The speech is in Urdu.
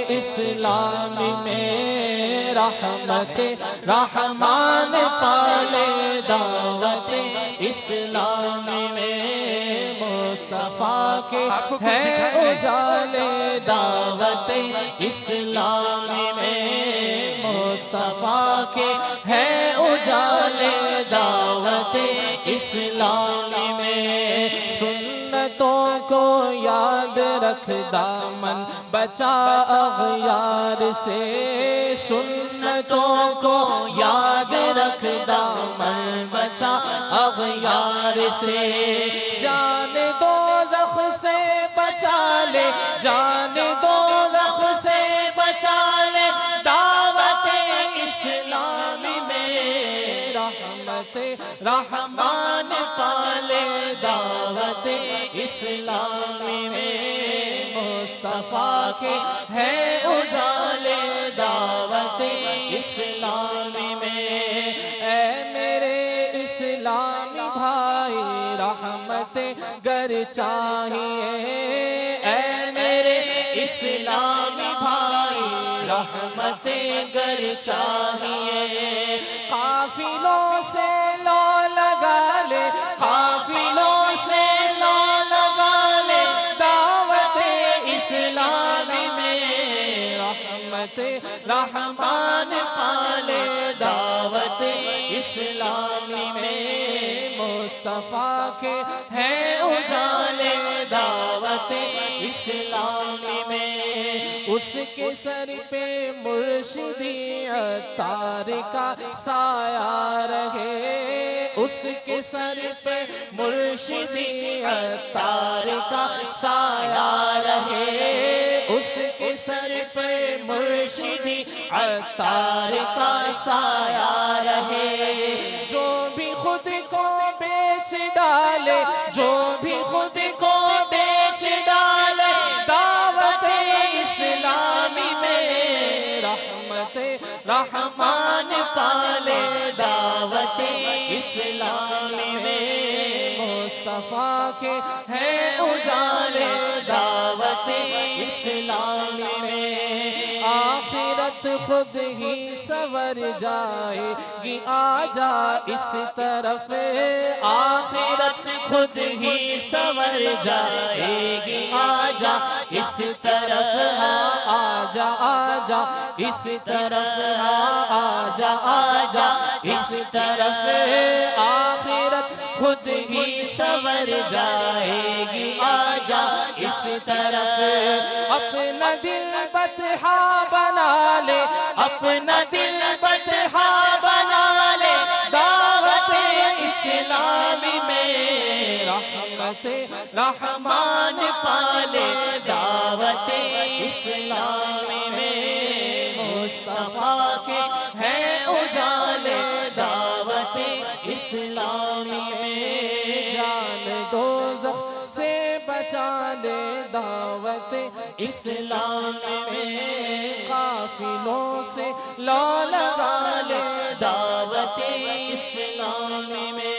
اسلامی میں رحمت رحمان پالے دعوت اسلامی میں مصطفیٰ کے ہے اجالے دعوت اسلامی میں مصطفیٰ کے ہے اجالے دعوت اسلامی میں سنتوں کو یاد رکھ دامن بچا اغیار سے سنتوں کو یاد رکھ دامن بچا اغیار سے جان دوزخ سے بچا لے جان دوزخ سے بچا لے دعوت اسلامی میں رحمت رحمان پالے دعوت اسلامی میں مصطفیٰ کے ہے اجالے دعوت اسلامی میں اے میرے اسلامی بھائی رحمت گر چاہیے اے میرے اسلامی بھائی رحمت گر چاہیے قافلوں سے لو لگا لے قافلوں سے لو لگا لے دعوت اسلامی میں رحمت رحمان پالے دعوت اسلامی میں مصطفیٰ کے ہے اجالے دعوت اسلامی میں اس کے سر پہ مرشدی عطار کا سایہ رہے اس کے سر پہ مرشدی عطار کا سایہ رہے اس کے سر پہ مرشدی عطار کا سایہ رہے جو بھی خود کو بیچ ڈالے جو بھی خود کو بیچ ڈالے دعوت اسلامی میں رحمت رحمان پالے دعوت اسلامی میں مصطفیٰ کے ہے اجالے دعوت اسلامی میں آخرت خود ہی سور جائے گی آجا اس طرف آخرت خود ہی سور جائے گی آجا اس طرف آجا آجا اس طرف آجا آجا اس طرف آخرت خود ہی سور جائے گی آجا اس طرف اپنا دل بطحا بنا لے اپنا دل بطحا بنا لے دعوت اسلامی میں رحمت رحمان پالے دعوت اسلامی میں مصطفیٰ کے ہے اجالے دعوت اسلامی میں جان دوزخ سے بچا لے دعوت اسلامی میں قافلوں سے لو لگا لے دعوت اسلامی میں